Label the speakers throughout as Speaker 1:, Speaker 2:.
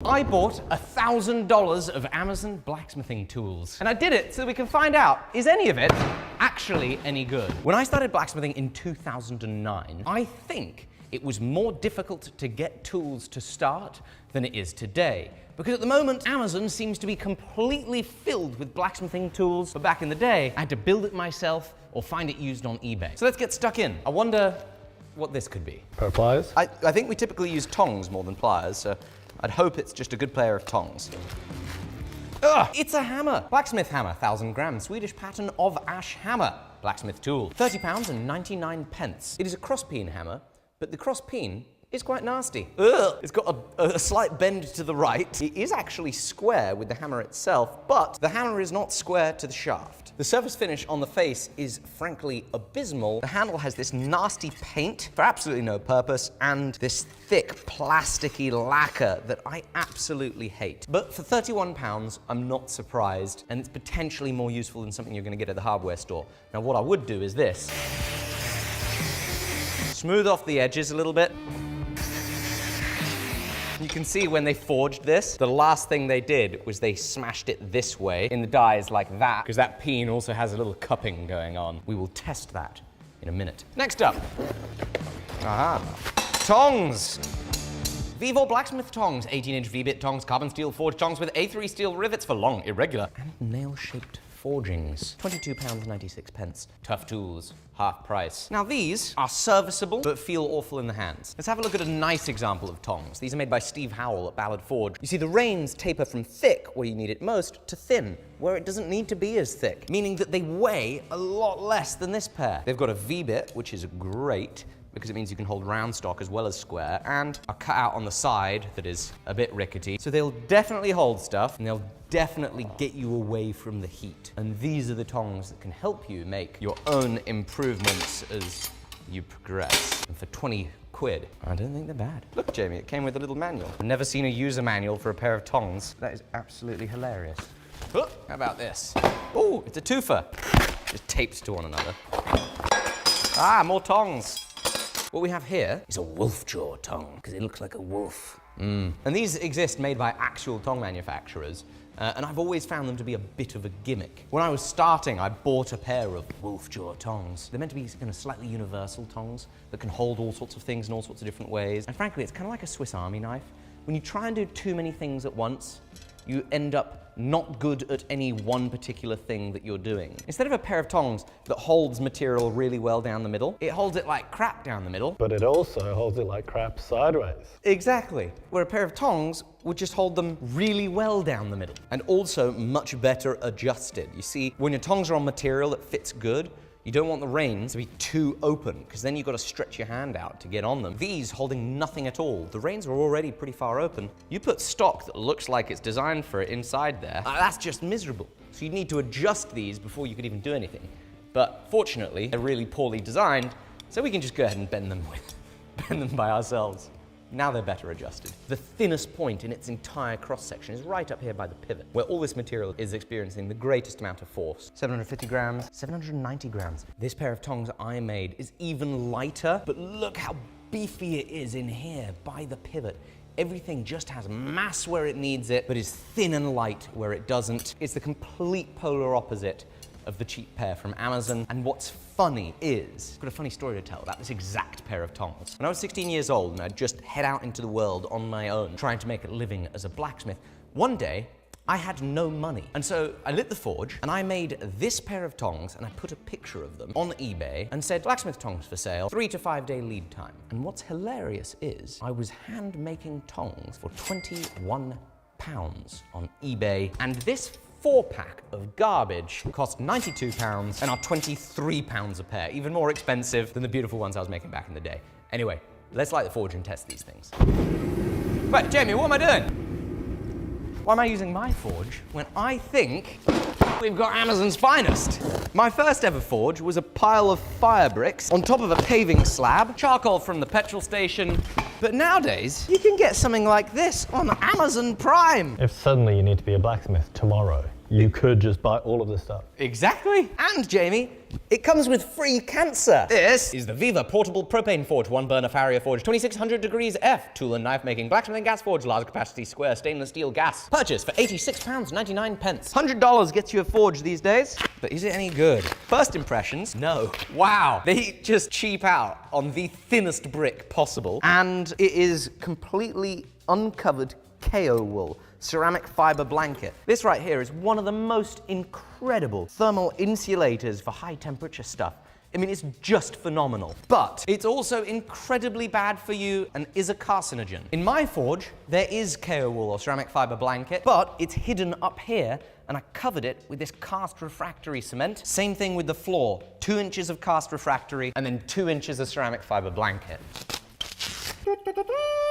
Speaker 1: I bought $1,000 of Amazon blacksmithing tools. And I did it so we can find out, is any of it actually any good? When I started blacksmithing in 2009, I think it was more difficult to get tools to start than it is today. Because at the moment, Amazon seems to be completely filled with blacksmithing tools. But back in the day, I had to build it myself or find it used on eBay. So let's get stuck in. I wonder what this could be.
Speaker 2: Per pliers?
Speaker 1: I think we typically use tongs more than pliers, so I'd hope it's just a good pair of tongs. Ugh! It's a hammer! Blacksmith hammer, 1,000 grams, Swedish pattern of ash hammer. Blacksmith tool, £30 and 99 pence. It is a cross-peen hammer, but the cross-peen is quite nasty. Ugh! It's got a slight bend to the right. It is actually square with the hammer itself, but the hammer is not square to the shaft. The surface finish on the face is frankly abysmal. The handle has this nasty paint for absolutely no purpose, and this thick plasticky lacquer that I absolutely hate. But for £31, I'm not surprised, and it's potentially more useful than something you're gonna get at the hardware store. Now what I would do is this. Smooth off the edges a little bit. You can see when they forged this, the last thing they did was they smashed it this way in the dies like that, because that peen also has a little cupping going on. We will test that in a minute. Next up, tongs. Vevor blacksmith tongs, 18-inch V-bit tongs, carbon steel forged tongs with A3 steel rivets for long, irregular, and nail-shaped forgings. £22.96. Tough tools, half price. Now these are serviceable, but feel awful in the hands. Let's have a look at a nice example of tongs. These are made by Steve Howell at Ballard Forge. You see, the reins taper from thick, where you need it most, to thin, where it doesn't need to be as thick, meaning that they weigh a lot less than this pair. They've got a V-bit, which is great, because it means you can hold round stock as well as square, and a cutout on the side that is a bit rickety. So they'll definitely hold stuff, and they'll definitely get you away from the heat. And these are the tongs that can help you make your own improvements as you progress. And for 20 quid, I don't think they're bad. Look, Jamie, it came with a little manual. I've never seen a user manual for a pair of tongs. That is absolutely hilarious. Oh, how about this? Oh, it's a twofer. Just tapes to one another. Ah, more tongs. What we have here is a wolf jaw tong, because it looks like a wolf. And these exist made by actual tong manufacturers, and I've always found them to be a bit of a gimmick. When I was starting, I bought a pair of wolf jaw tongs. They're meant to be kind of slightly universal tongs that can hold all sorts of things in all sorts of different ways. And frankly, it's kind of like a Swiss Army knife. When you try and do too many things at once, you end up not good at any one particular thing that you're doing. Instead of a pair of tongs that holds material really well down the middle, it holds it like crap down the middle.
Speaker 2: But it also holds it like crap sideways.
Speaker 1: Exactly. Where a pair of tongs would just hold them really well down the middle, and also much better adjusted. You see, when your tongs are on material that fits good, you don't want the reins to be too open, because then you've got to stretch your hand out to get on them. These holding nothing at all. The reins are already pretty far open. You put stock that looks like it's designed for it inside there, that's just miserable. So you need to adjust these before you could even do anything. But fortunately, they're really poorly designed, so we can just go ahead and bend them by ourselves. Now they're better adjusted. The thinnest point in its entire cross-section is right up here by the pivot, where all this material is experiencing the greatest amount of force. 750 grams, 790 grams. This pair of tongs I made is even lighter, but look how beefy it is in here by the pivot. Everything just has mass where it needs it, but is thin and light where it doesn't. It's the complete polar opposite of the cheap pair from Amazon. And what's funny is, I've got a funny story to tell about this exact pair of tongs. When I was 16 years old and I'd just head out into the world on my own, trying to make a living as a blacksmith, one day I had no money. And so I lit the forge and I made this pair of tongs, and I put a picture of them on eBay and said, blacksmith tongs for sale, 3 to 5 day lead time. And what's hilarious is I was hand making tongs for £21 on eBay, and this 4-pack of garbage cost £92 and are £23 a pair, even more expensive than the beautiful ones I was making back in the day. Anyway, let's light the forge and test these things. Wait, Jamie, what am I doing? Why am I using my forge when I think we've got Amazon's finest? My first ever forge was a pile of fire bricks on top of a paving slab, charcoal from the petrol station. But nowadays, you can get something like this on Amazon Prime.
Speaker 2: If suddenly you need to be a blacksmith tomorrow, you could just buy all of this stuff.
Speaker 1: Exactly. And Jamie, It comes with free cancer. This is the Viva Portable Propane Forge, 1-burner Farrier Forge, 2600 degrees F, tool and knife making, blacksmithing gas forge, large capacity square stainless steel gas. Purchase for £86.99. $100 gets you a forge these days, but is it any good? First impressions, no. Wow, they just cheap out on the thinnest brick possible, and it is completely uncovered KO wool. Ceramic fiber blanket. This right here is one of the most incredible thermal insulators for high temperature stuff. I mean, it's just phenomenal. But it's also incredibly bad for you and is a carcinogen. In my forge, there is KO wool or ceramic fiber blanket, but it's hidden up here, and I covered it with this cast refractory cement. Same thing with the floor. 2 inches of cast refractory and then 2 inches of ceramic fiber blanket.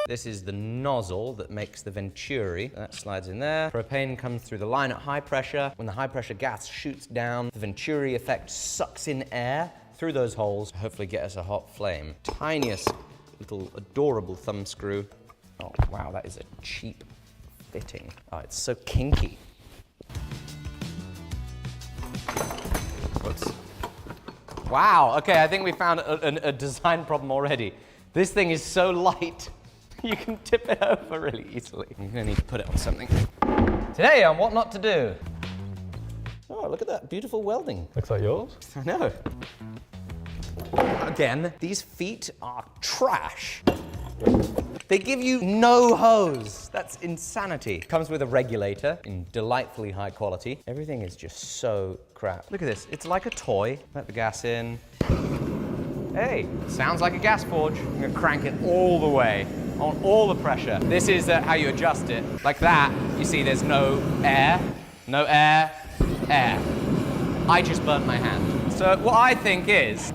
Speaker 1: This is the nozzle that makes the venturi. That slides in there. Propane comes through the line at high pressure. When the high pressure gas shoots down, the venturi effect sucks in air through those holes, hopefully get us a hot flame. Tiniest little adorable thumb screw. Oh wow, that is a cheap fitting. Oh, it's so kinky. Whoops. Wow, okay, I think we found a design problem already. This thing is so light, you can tip it over really easily. You're gonna need to put it on something. Today on What Not to Do. Oh, look at that beautiful welding.
Speaker 2: Looks like yours.
Speaker 1: I know. Again, these feet are trash. They give you no hose. That's insanity. Comes with a regulator in delightfully high quality. Everything is just so crap. Look at this, it's like a toy. Let the gas in. Hey, sounds like a gas forge. I'm gonna crank it all the way, on all the pressure. This is how you adjust it. Like that, you see there's no air, air. I just burnt my hand. So what I think is,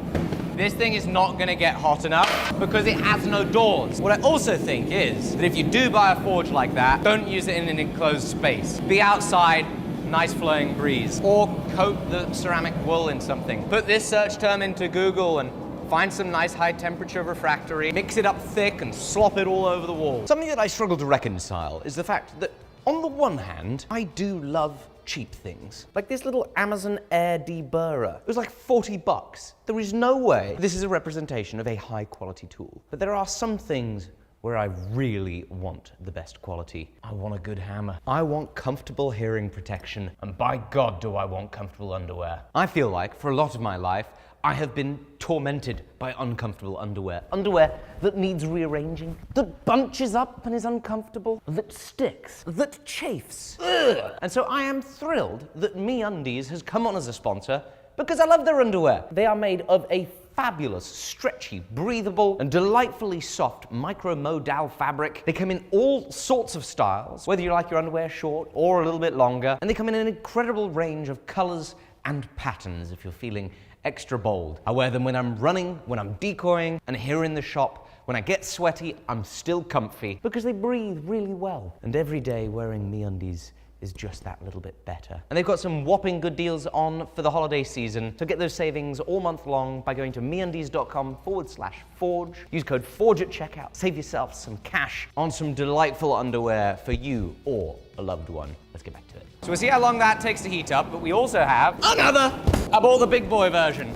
Speaker 1: this thing is not gonna get hot enough because it has no doors. What I also think is that if you do buy a forge like that, don't use it in an enclosed space. Be outside, nice flowing breeze, or coat the ceramic wool in something. Put this search term into Google and find some nice high temperature refractory, mix it up thick and slop it all over the wall. Something that I struggle to reconcile is the fact that on the one hand, I do love cheap things. Like this little Amazon air deburrer. It was like 40 bucks. There is no way this is a representation of a high quality tool. But there are some things where I really want the best quality. I want a good hammer. I want comfortable hearing protection. And by God, do I want comfortable underwear. I feel like for a lot of my life, I have been tormented by uncomfortable underwear. Underwear that needs rearranging, that bunches up and is uncomfortable, that sticks, that chafes. Ugh. And so I am thrilled that MeUndies has come on as a sponsor because I love their underwear. They are made of a fabulous, stretchy, breathable, and delightfully soft micro-modal fabric. They come in all sorts of styles, whether you like your underwear short or a little bit longer, and they come in an incredible range of colors and patterns if you're feeling extra bold. I wear them when I'm running, when I'm decoying, and here in the shop. When I get sweaty, I'm still comfy because they breathe really well. And every day wearing MeUndies is just that little bit better. And they've got some whopping good deals on for the holiday season. So get those savings all month long by going to MeUndies.com/forge. Use code FORGE at checkout. Save yourself some cash on some delightful underwear for you or a loved one. Let's get back to it. So we'll see how long that takes to heat up, but we also have another. I bought the big boy version.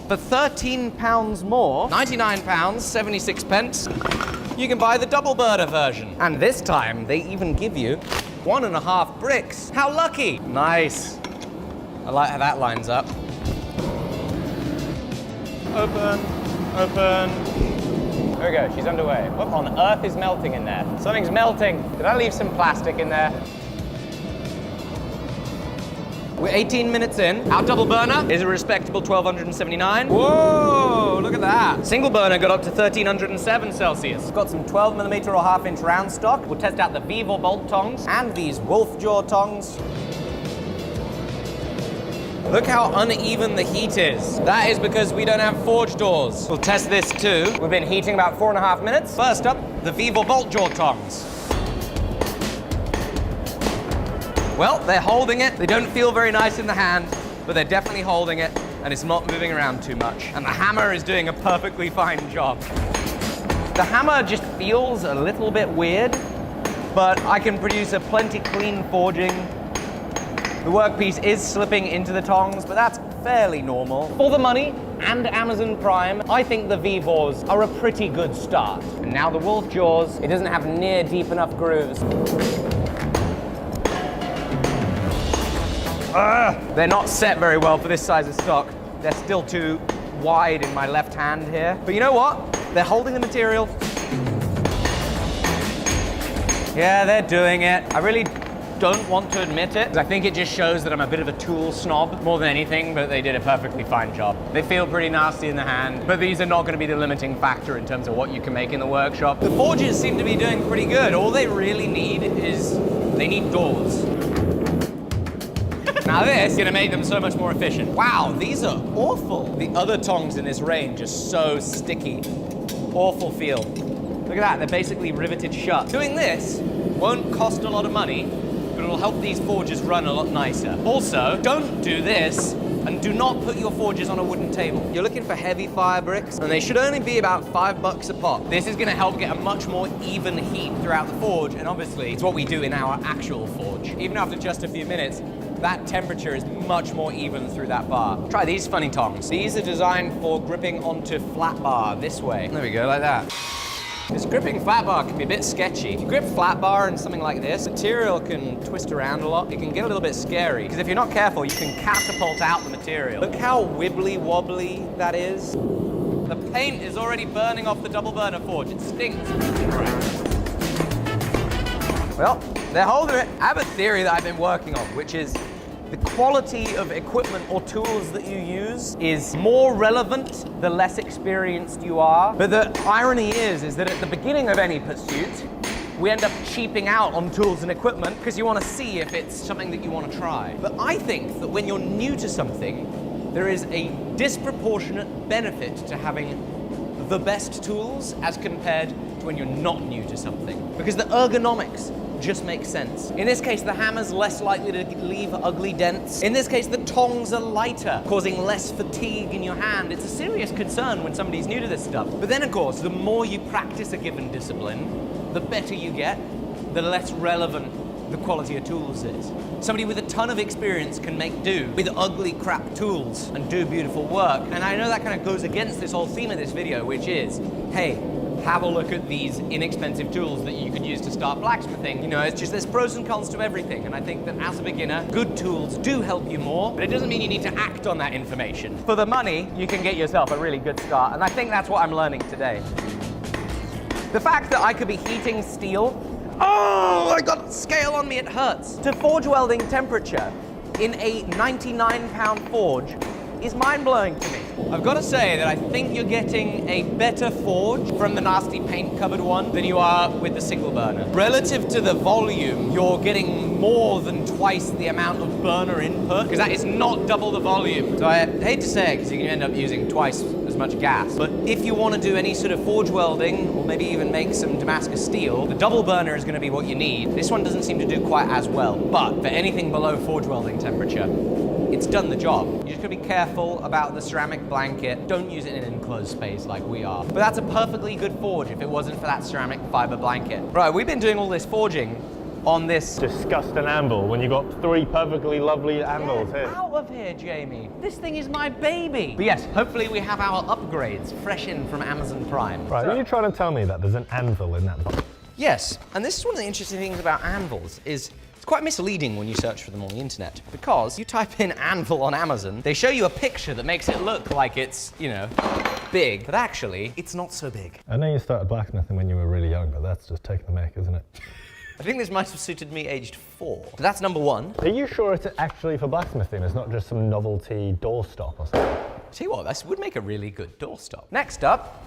Speaker 1: For £13 more, £99, 76 pence, you can buy the double burner version. And this time, they even give you 1.5 bricks. How lucky! Nice. I like how that lines up. Open, open. There we go, she's underway. What on earth is melting in there? Something's melting. Did I leave some plastic in there? We're 18 minutes in. Our double burner is a respectable 1279. Whoa, look at that. Single burner got up to 1307 Celsius. Got some 12mm or half-inch round stock. We'll test out the Viva bolt tongs and these wolf jaw tongs. Look how uneven the heat is. That is because we don't have forge doors. We'll test this too. We've been heating about 4.5 minutes. First up, the Viva bolt jaw tongs. Well, they're holding it. They don't feel very nice in the hand, but they're definitely holding it, and it's not moving around too much. And the hammer is doing a perfectly fine job. The hammer just feels a little bit weird, but I can produce a plenty clean forging. The workpiece is slipping into the tongs, but that's fairly normal. For the money and Amazon Prime, I think the V4s are a pretty good start. And now the Wolf Jaws, it doesn't have near deep enough grooves. They're not set very well for this size of stock. They're still too wide in my left hand here. But you know what? They're holding the material. Yeah, they're doing it. I really don't want to admit it, because I think it just shows that I'm a bit of a tool snob more than anything, but they did a perfectly fine job. They feel pretty nasty in the hand, but these are not going to be the limiting factor in terms of what you can make in the workshop. The forges seem to be doing pretty good. All they really need is, they need doors. Now this is going to make them so much more efficient. Wow, these are awful. The other tongs in this range are so sticky. Awful feel. Look at that, they're basically riveted shut. Doing this won't cost a lot of money, but it'll help these forges run a lot nicer. Also, don't do this, and do not put your forges on a wooden table. You're looking for heavy fire bricks, and they should only be about $5 a pop. This is gonna help get a much more even heat throughout the forge, and obviously, it's what we do in our actual forge. Even after just a few minutes, that temperature is much more even through that bar. Try these funny tongs. These are designed for gripping onto flat bar this way. There we go, like that. This gripping flat bar can be a bit sketchy. If you grip flat bar and something like this, material can twist around a lot. It can get a little bit scary, because if you're not careful, you can catapult out the material. Look how wibbly wobbly that is. The paint is already burning off the double burner forge. It stinks. Well, they're holding it. I have a theory that I've been working on, which is the quality of equipment or tools that you use is more relevant the less experienced you are. But the irony is that at the beginning of any pursuit, we end up cheaping out on tools and equipment because you want to see if it's something that you want to try. But I think that when you're new to something, there is a disproportionate benefit to having the best tools as compared to when you're not new to something. Because the ergonomics just makes sense. In this case, the hammer's less likely to leave ugly dents. In this case, the tongs are lighter, causing less fatigue in your hand. It's a serious concern when somebody's new to this stuff. But then, of course, the more you practice a given discipline, the better you get, the less relevant the quality of tools is. Somebody with a ton of experience can make do with ugly crap tools and do beautiful work. And I know that kind of goes against this whole theme of this video, which is, hey, have a look at these inexpensive tools that you could use to start blacksmithing. You know, it's just there's pros and cons to everything. And I think that as a beginner, good tools do help you more, but it doesn't mean you need to act on that information. For the money, you can get yourself a really good start. And I think that's what I'm learning today. The fact that I could be heating steel, oh, I got scale on me, it hurts. To forge welding temperature in a 99-pound forge is mind-blowing to me. I've got to say that I think you're getting a better forge from the nasty paint-covered one than you are with the single burner. Relative to the volume, you're getting more than twice the amount of burner input, because that is not double the volume. So I hate to say it, because you can end up using twice as much gas. But if you want to do any sort of forge welding, or maybe even make some Damascus steel, the double burner is going to be what you need. This one doesn't seem to do quite as well. But for anything below forge welding temperature, it's done the job. You just gotta be careful about the ceramic blanket. Don't use it in an enclosed space like we are. But that's a perfectly good forge if it wasn't for that ceramic fiber blanket. Right, we've been doing all this forging on this
Speaker 2: Disgusting anvil when you got 3 perfectly lovely anvils here.
Speaker 1: Out of here, Jamie. This thing is my baby. But yes, hopefully we have our upgrades fresh in from Amazon Prime.
Speaker 2: Right,
Speaker 1: So-
Speaker 2: are you trying to tell me that there's an anvil in that box?
Speaker 1: Yes, and this is one of the interesting things about anvils is it's quite misleading when you search for them on the internet, because you type in anvil on Amazon, they show you a picture that makes it look like it's, you know, big, but actually, it's not so big.
Speaker 2: I know you started blacksmithing when you were really young, but that's just taking the mick, isn't it?
Speaker 1: I think this might have suited me aged 4. So that's number 1.
Speaker 2: Are you sure it's actually for blacksmithing? It's not just some novelty doorstop or something?
Speaker 1: Tell you what, this would make a really good doorstop. Next up,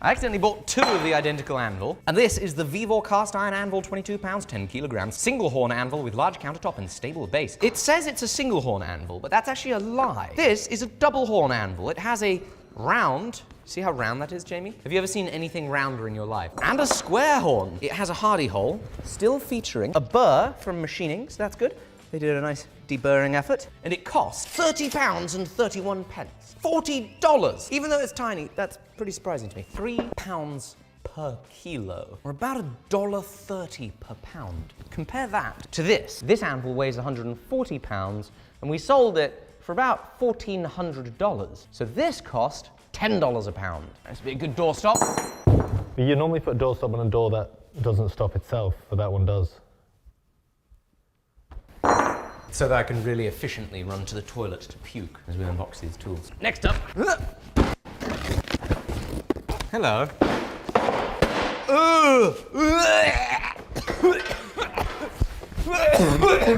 Speaker 1: I accidentally bought 2 of the identical anvil, and this is the V4 cast iron anvil, 22 pounds, 10 kilograms, single horn anvil with large countertop and stable base. It says it's a single horn anvil, but that's actually a lie. This is a double horn anvil. It has a round, see how round that is, Jamie? Have you ever seen anything rounder in your life? And a square horn. It has a hardy hole, still featuring a burr from machining, so that's good. They did a nice deburring effort. And it cost £30 and 31 pence. $40! Even though it's tiny, that's pretty surprising to me. £3 per kilo, or about $1.30 per pound. Compare that to this. This anvil weighs 140 pounds, and we sold it for about $1,400. So this cost $10 a pound. This would be a good doorstop.
Speaker 2: But you normally put a doorstop on a door that doesn't stop itself, but that one does.
Speaker 1: So that I can really efficiently run to the toilet to puke as we unbox these tools. Next up. Hello.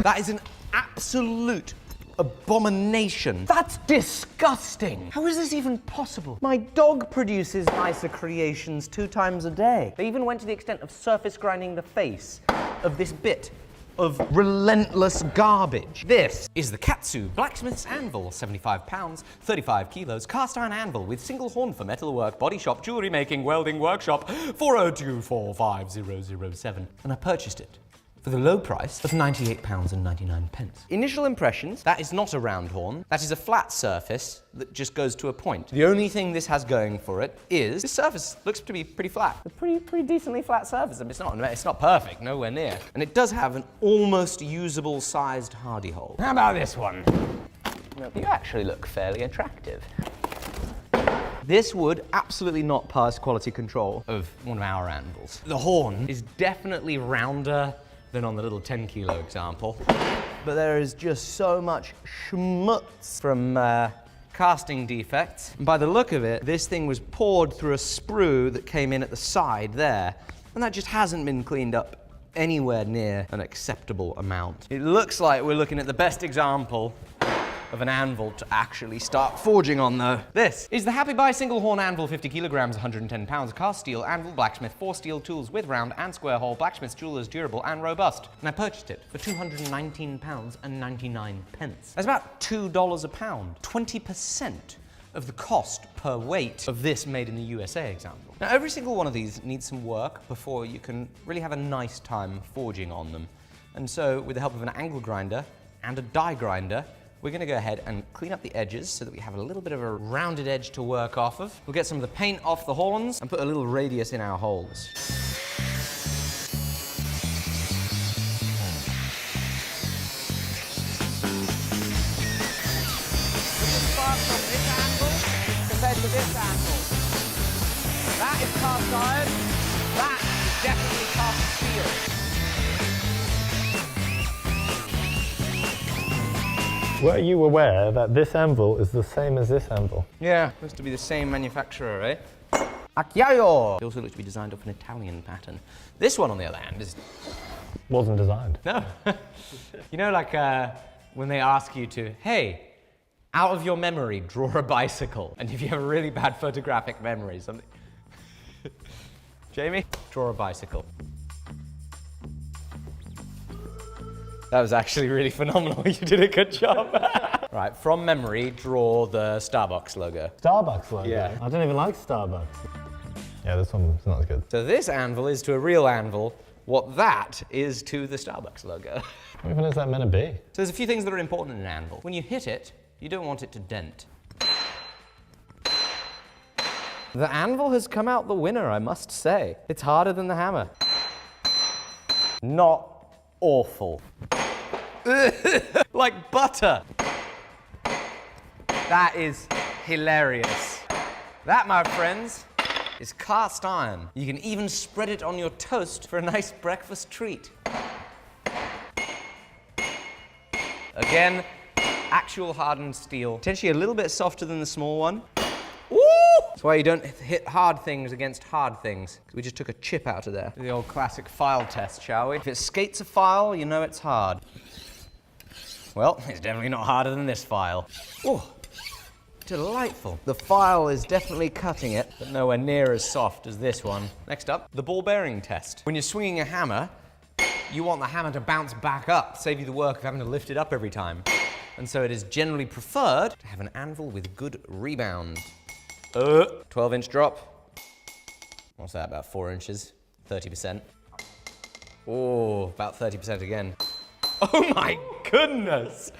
Speaker 1: That is an absolute abomination. That's disgusting. How is this even possible? My dog produces nicer creations 2 times a day. They even went to the extent of surface grinding the face of this bit of relentless garbage. This is the Katsu Blacksmith's Anvil, 75 pounds, 35 kilos, cast iron anvil with single horn for metalwork, body shop, jewelry making, welding workshop, 402450007. And I purchased it for the low price of £98.99. Initial impressions, that is not a round horn. That is a flat surface that just goes to a point. The only thing this has going for it is this surface looks to be pretty flat. A pretty decently flat surface. I mean, it's not perfect, nowhere near. And it does have an almost usable sized hardy hole. How about this one? You actually look fairly attractive. This would absolutely not pass quality control of one of our anvils. The horn is definitely rounder than on the little 10 kilo example. But there is just so much schmutz from casting defects. And by the look of it, this thing was poured through a sprue that came in at the side there. And that just hasn't been cleaned up anywhere near an acceptable amount. It looks like we're looking at the best example of an anvil to actually start forging on, though. This is the Happy Buy single horn anvil, 50 kilograms, 110 pounds, cast steel anvil, blacksmith, 4 steel tools with round and square hole, blacksmith's jewelers, durable and robust. And I purchased it for £219.99. That's about $2 a pound, 20% of the cost per weight of this made in the USA example. Now, every single one of these needs some work before you can really have a nice time forging on them. And so, with the help of an angle grinder and a die grinder, we're going to go ahead and clean up the edges so that we have a little bit of a rounded edge to work off of. We'll get some of the paint off the horns and put a little radius in our holes. This anvil compared to this anvil. That is cast iron. That is definitely cast steel.
Speaker 2: Were you aware that this anvil is the same as this anvil?
Speaker 1: Yeah, supposed to be the same manufacturer, eh? Acciaio! It also looks to be designed off an Italian pattern. This one, on the other hand, is...
Speaker 2: Wasn't designed.
Speaker 1: No. You know, like when they ask you to, hey, out of your memory, draw a bicycle. And if you have a really bad photographic memory, something... Jamie, draw a bicycle. That was actually really phenomenal. You did a good job. Right, from memory, draw the Starbucks logo.
Speaker 2: Starbucks logo?
Speaker 1: Yeah.
Speaker 2: I don't even like Starbucks. Yeah, this one's not as good.
Speaker 1: So this anvil is to a real anvil what that is to the Starbucks logo.
Speaker 2: What even is that meant to be?
Speaker 1: So there's a few things that are important in an anvil. When you hit it, you don't want it to dent. The anvil has come out the winner, I must say. It's harder than the hammer. Not awful. Like butter. That is hilarious. That, my friends, is cast iron. You can even spread it on your toast for a nice breakfast treat. Again, actual hardened steel. Potentially a little bit softer than the small one. Woo! That's why you don't hit hard things against hard things. We just took a chip out of there. The old classic file test, shall we? If it skates a file, you know it's hard. Well, it's definitely not harder than this file. Oh, delightful. The file is definitely cutting it, but nowhere near as soft as this one. Next up, the ball bearing test. When you're swinging a hammer, you want the hammer to bounce back up, save you the work of having to lift it up every time. And so it is generally preferred to have an anvil with good rebound. 12-inch drop. What's that, about 4 inches? 30%. Oh, about 30% again. Oh my goodness!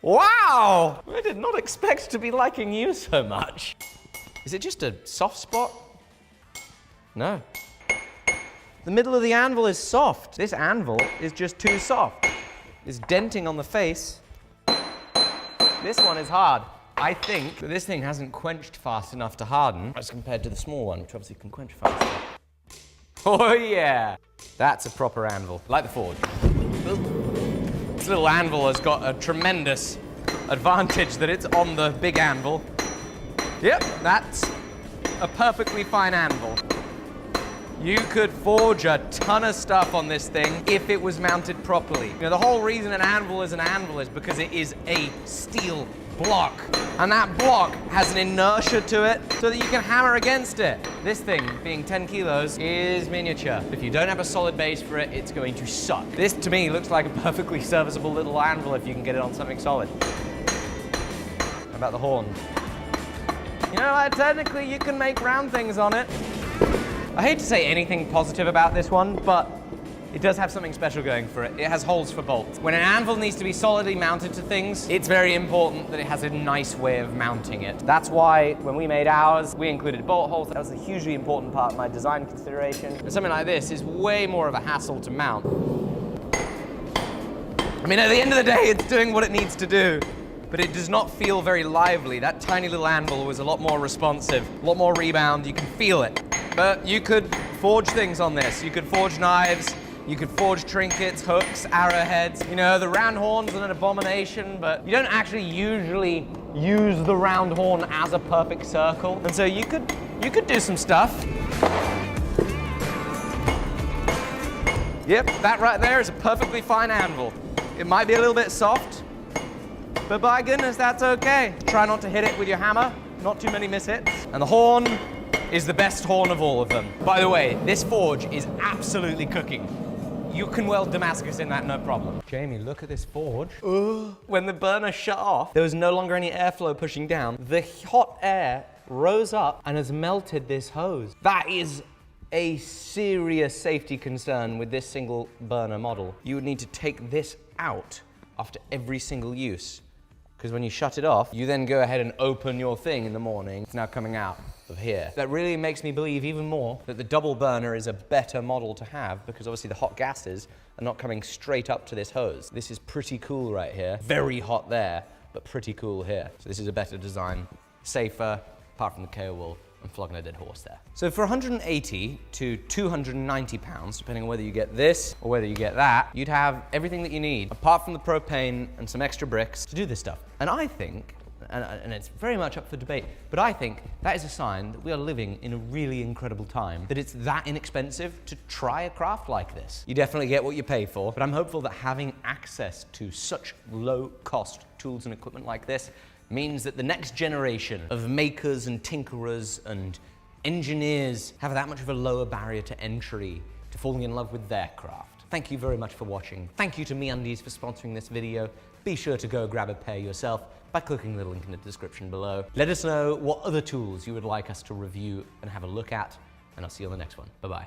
Speaker 1: Wow! I did not expect to be liking you so much. Is it just a soft spot? No. The middle of the anvil is soft. This anvil is just too soft. It's denting on the face. This one is hard. I think that this thing hasn't quenched fast enough to harden as compared to the small one, which obviously can quench faster. Oh yeah! That's a proper anvil, like the forge. This little anvil has got a tremendous advantage that it's on the big anvil. Yep, that's a perfectly fine anvil. You could forge a ton of stuff on this thing if it was mounted properly. You know, the whole reason an anvil is because it is a steel block. And that block has an inertia to it so that you can hammer against it. This thing, being 10 kilos, is miniature. If you don't have a solid base for it, it's going to suck. This, to me, looks like a perfectly serviceable little anvil if you can get it on something solid. How about the horn? You know, technically you can make round things on it. I hate to say anything positive about this one, but it does have something special going for it. It has holes for bolts. When an anvil needs to be solidly mounted to things, it's very important that it has a nice way of mounting it. That's why when we made ours, we included bolt holes. That was a hugely important part of my design consideration. And something like this is way more of a hassle to mount. I mean, at the end of the day, it's doing what it needs to do, but it does not feel very lively. That tiny little anvil was a lot more responsive, a lot more rebound. You can feel it. But you could forge things on this. You could forge knives. You could forge trinkets, hooks, arrowheads. You know, the round horn's an abomination, but you don't actually usually use the round horn as a perfect circle. And so you could do some stuff. Yep, that right there is a perfectly fine anvil. It might be a little bit soft, but by goodness, that's okay. Try not to hit it with your hammer, not too many mishits. And the horn is the best horn of all of them. By the way, this forge is absolutely cooking. You can weld Damascus in that, no problem. Jamie, look at this forge. When the burner shut off, there was no longer any airflow pushing down. The hot air rose up and has melted this hose. That is a serious safety concern with this single burner model. You would need to take this out after every single use, because when you shut it off, you then go ahead and open your thing in the morning. It's now coming out of here. That really makes me believe even more that the double burner is a better model to have, because obviously the hot gases are not coming straight up to this hose. This is pretty cool right here. Very hot there, but pretty cool here. So this is a better design, safer, apart from the KO wool and flogging a dead horse there. So for 180 to 290 pounds, depending on whether you get this or whether you get that, you'd have everything that you need, apart from the propane and some extra bricks, to do this stuff. And I think, and it's very much up for debate, but I think that is a sign that we are living in a really incredible time, that it's that inexpensive to try a craft like this. You definitely get what you pay for, but I'm hopeful that having access to such low-cost tools and equipment like this means that the next generation of makers and tinkerers and engineers have that much of a lower barrier to entry to falling in love with their craft. Thank you very much for watching. Thank you to MeUndies for sponsoring this video. Be sure to go grab a pair yourself by clicking the link in the description below. Let us know what other tools you would like us to review and have a look at, and I'll see you on the next one. Bye-bye.